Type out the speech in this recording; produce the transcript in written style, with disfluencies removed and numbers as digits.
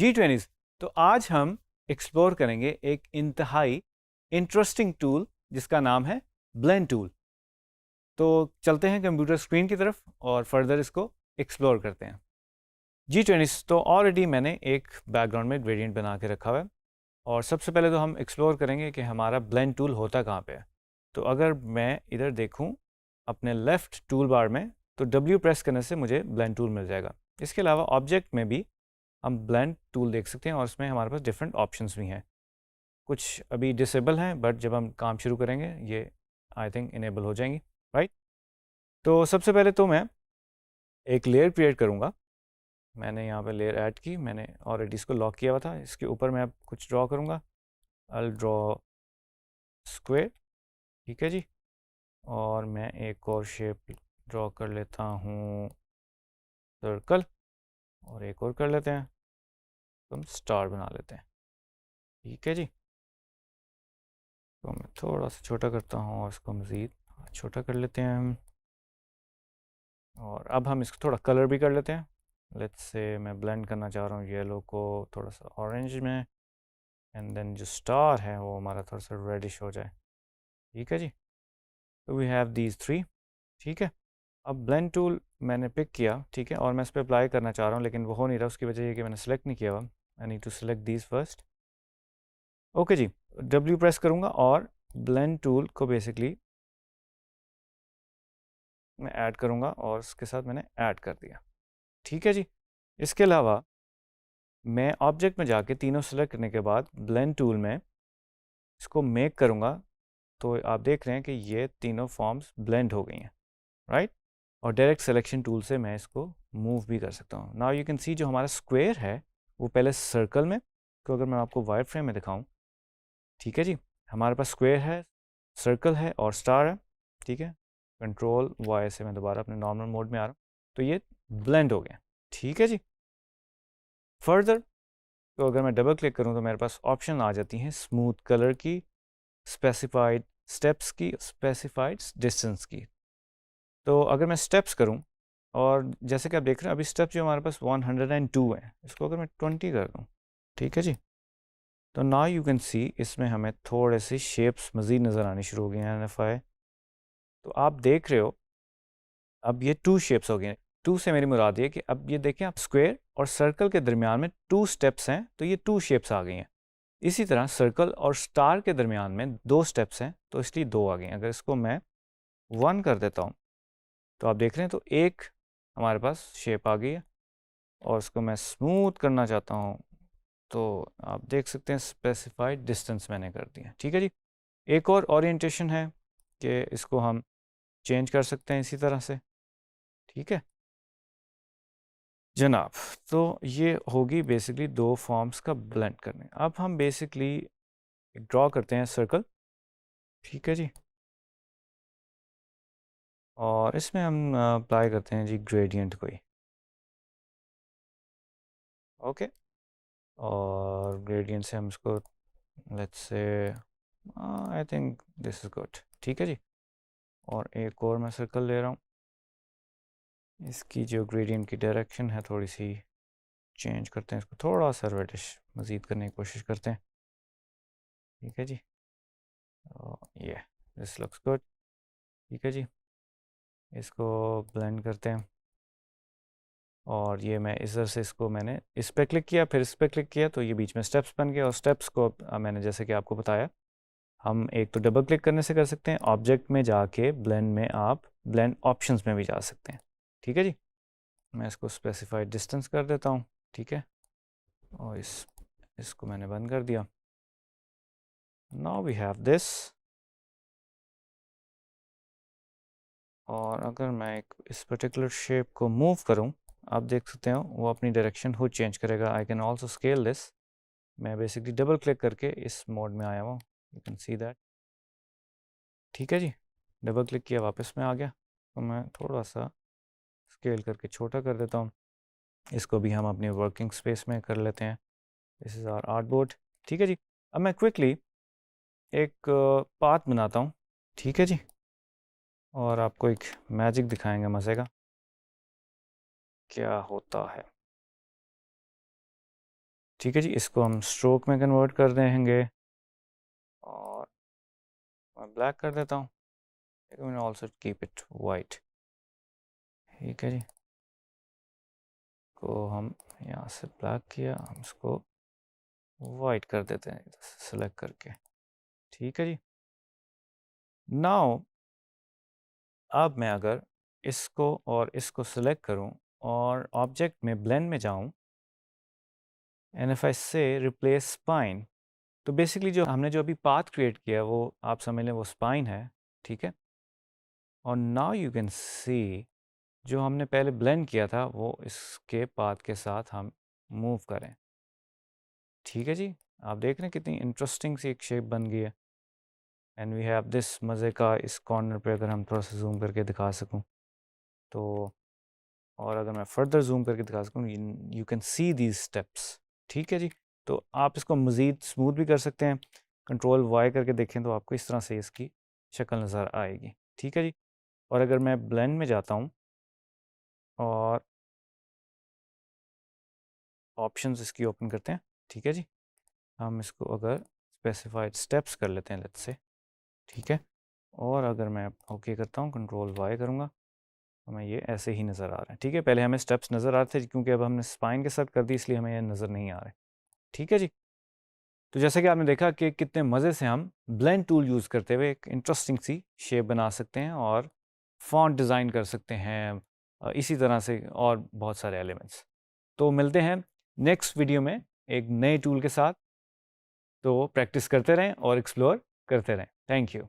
G20s। तो आज हम एक्सप्लोर करेंगे एक इंतहाई इंटरेस्टिंग टूल जिसका नाम है ब्लेंड टूल। तो चलते हैं कंप्यूटर स्क्रीन की तरफ और फर्दर इसको एक्सप्लोर करते हैं। G20s तो ऑलरेडी मैंने एक बैकग्राउंड में ग्रेडियंट बना के रखा हुआ है और सबसे पहले तो हम एक्सप्लोर करेंगे कि हमारा ब्लेंड टूल होता कहाँ पे है। तो अगर मैं इधर देखूं अपने लेफ़्ट टूल बार में तो W प्रेस करने से मुझे ब्लेंड टूल मिल जाएगा। इसके अलावा ऑब्जेक्ट में भी हम ब्लेंड टूल देख सकते हैं और इसमें हमारे पास डिफरेंट ऑप्शंस भी हैं। कुछ अभी डिसेबल हैं बट जब हम काम शुरू करेंगे ये आई थिंक इनेबल हो जाएंगी, राइट। तो सबसे पहले तो मैं एक लेयर क्रिएट करूँगा। मैंने यहाँ पे लेयर ऐड की, मैंने ऑलरेडी इसको लॉक किया हुआ था। इसके ऊपर मैं अब कुछ ड्रॉ करूँगा। आई ड्रॉ स्क्वायर, ठीक है जी। और मैं एक और शेप ड्रॉ कर लेता हूँ, सर्कल, और एक और कर लेते हैं, तो हम स्टार बना लेते हैं, ठीक है जी। तो मैं थोड़ा सा छोटा करता हूँ और इसको मज़ीद छोटा कर लेते हैं हम। और अब हम इसको थोड़ा कलर भी कर लेते हैं। लेट्स से मैं ब्लेंड करना चाह रहा हूँ येलो को थोड़ा सा ऑरेंज में, एंड देन जो स्टार है वो हमारा थोड़ा सा रेडिश हो जाए, ठीक है जी। तो वी हैव दीज थ्री, ठीक है। अब ब्लेंड टूल मैंने पिक किया, ठीक है, और मैं इस पर अप्लाई करना चाह रहा हूँ लेकिन वो हो नहीं रहा। उसकी वजह ये कि मैंने सेलेक्ट नहीं किया हुआ। I need to select these first. Okay ji, W press करूँगा और ब्लेंड टूल को बेसिकली मैं ऐड करूँगा और उसके साथ मैंने ऐड कर दिया, ठीक है जी। इसके अलावा मैं ऑब्जेक्ट में जाके तीनों सेलेक्ट करने के बाद ब्लेंड टूल में इसको मेक करूँगा। तो आप देख रहे हैं कि ये तीनों फॉर्म्स ब्लेंड हो गई हैं, राइट। और डायरेक्ट सिलेक्शन टूल से मैं इसको मूव भी कर सकता हूँ। नाउ यू कैन सी जो हमारा स्क्वायर है वो पहले सर्कल में, तो अगर मैं आपको वायर फ्रेम में दिखाऊँ, ठीक है जी, हमारे पास स्क्वायर है, सर्कल है और स्टार है, ठीक है। कंट्रोल वाई से मैं दोबारा अपने नॉर्मल मोड में आ रहा हूँ, तो ये ब्लेंड हो गया, ठीक है जी। फर्दर तो अगर मैं डबल क्लिक करूँ तो मेरे पास ऑप्शन आ जाती हैं स्मूथ कलर की, स्पेसिफाइड स्टेप्स की, स्पेसिफाइड डिस्टेंस की। तो अगर मैं स्टेप्स करूं, और जैसे कि आप देख रहे हैं अभी स्टेप जो हमारे पास 102 है, इसको अगर मैं 20 कर दूं, ठीक है जी, तो नाउ यू कैन सी इसमें हमें थोड़े से शेप्स मज़ीद नज़र आनी शुरू हो गई हैं। NFI तो आप देख रहे हो अब ये 2 शेप्स हो गए। 2 से मेरी मुराद ये कि अब ये देखें आप स्क्वायर और सर्कल के दरमियान में 2 स्टेप्स हैं, तो ये 2 शेप्स आ गई हैं। इसी तरह सर्कल और स्टार के दरमियान में 2 स्टेप्स हैं, तो इसलिए 2 आ गई हैं। अगर इसको मैं 1 कर देता हूँ तो आप देख रहे हैं तो एक हमारे पास शेप आ गई है। और इसको मैं स्मूथ करना चाहता हूँ तो आप देख सकते हैं स्पेसिफाइड डिस्टेंस मैंने कर दिया, ठीक है जी। एक और ओरिएंटेशन है कि इसको हम चेंज कर सकते हैं इसी तरह से, ठीक है जनाब। तो ये होगी बेसिकली 2 फॉर्म्स का ब्लेंड करने। अब हम बेसिकली ड्रॉ करते हैं सर्कल, ठीक है जी, और इसमें हम अप्लाई करते हैं जी ग्रेडियंट कोई, ओके। और ग्रेडियंट से हम इसको let's say I think this is good, ठीक है जी। और एक और मैं सर्कल ले रहा हूँ, इसकी जो ग्रेडियंट की डायरेक्शन है थोड़ी सी चेंज करते हैं, इसको थोड़ा सा रेडिश मज़ीद करने की कोशिश करते हैं, ठीक है जी। ये दिस लुक्स गुड, ठीक है जी। इसको ब्लेंड करते हैं और ये मैं इधर से इसको मैंने इस पर क्लिक किया, फिर इस पर क्लिक किया, तो ये बीच में स्टेप्स बन गए। और स्टेप्स को मैंने जैसे कि आपको बताया हम एक तो डबल क्लिक करने से कर सकते हैं, ऑब्जेक्ट में जाके ब्लेंड में आप ब्लेंड ऑप्शंस में भी जा सकते हैं, ठीक है जी। मैं इसको स्पेसिफाइड डिस्टेंस कर देता हूँ, ठीक है, और इसको मैंने बंद कर दिया। Now we have this. और अगर मैं इस पर्टिकुलर शेप को मूव करूँ, आप देख सकते हो वो अपनी डायरेक्शन खुद चेंज करेगा। I can also scale this. मैं बेसिकली डबल क्लिक करके इस मोड में आया हूँ, यू कैन सी दैट, ठीक है जी। डबल क्लिक किया वापस में आ गया, तो मैं थोड़ा सा स्केल करके छोटा कर देता हूँ। इसको भी हम अपनी वर्किंग स्पेस में कर लेते हैं। दिस इज़ आवर आर्टबोर्ड, ठीक है जी। अब मैं क्विकली एक पाथ बनाता हूँ, ठीक है जी, और आपको एक मैजिक दिखाएंगे मज़े का क्या होता है, ठीक है जी, इसको हम स्ट्रोक में कन्वर्ट कर देंगे और मैं ब्लैक कर देता हूँ। Also keep it white. ठीक है जी, को हम यहाँ से ब्लैक किया, हम इसको वाइट कर देते हैं सेलेक्ट करके। ठीक है जी, नाउ अब मैं अगर इसको और इसको सिलेक्ट करूं और ऑब्जेक्ट में ब्लेंड में जाऊं एंड इफ आई से रिप्लेस स्पाइन, तो बेसिकली जो हमने जो अभी पाथ क्रिएट किया वो आप समझ लें वो स्पाइन है। ठीक है, और नाउ यू कैन सी जो हमने पहले ब्लेंड किया था वो इसके पाथ के साथ हम मूव करें। ठीक है जी, आप देख रहे हैं कितनी इंटरेस्टिंग सी एक शेप बन गई है। एंड वी हैव दिस, मज़े का इस कॉर्नर पे अगर हम थोड़ा सा जूम करके दिखा सकूं तो, और अगर मैं फर्दर जूम करके दिखा सकूं, you can see these steps. ठीक है जी, तो आप इसको मज़ीद स्मूथ भी कर सकते हैं। कंट्रोल वाई करके देखें तो आपको इस तरह से इसकी शक्ल नज़र आएगी। ठीक है जी, और अगर मैं ब्लेंड में जाता हूँ और ऑप्शंस इसकी ओपन करते हैं। ठीक है जी, हम इसको अगर स्पेसिफाइड स्टेप्स कर लेते हैं लेट्स से। ठीक है, और अगर मैं ओके करता हूँ, कंट्रोल वाई करूँगा, हमें ये ऐसे ही नज़र आ रहा है। ठीक है, पहले हमें स्टेप्स नज़र आ रहे थे क्योंकि अब हमने स्पाइन के साथ कर दी इसलिए हमें ये नज़र नहीं आ रहे। ठीक है जी, तो जैसे कि आपने देखा कि कितने मज़े से हम ब्लेंड टूल यूज़ करते हुए एक इंटरेस्टिंग सी शेप बना सकते हैं और फॉन्ट डिज़ाइन कर सकते हैं, इसी तरह से और बहुत सारे एलिमेंट्स। तो मिलते हैं नेक्स्ट वीडियो में एक नए टूल के साथ। तो प्रैक्टिस करते रहें और एक्सप्लोर करते रहें। Thank you.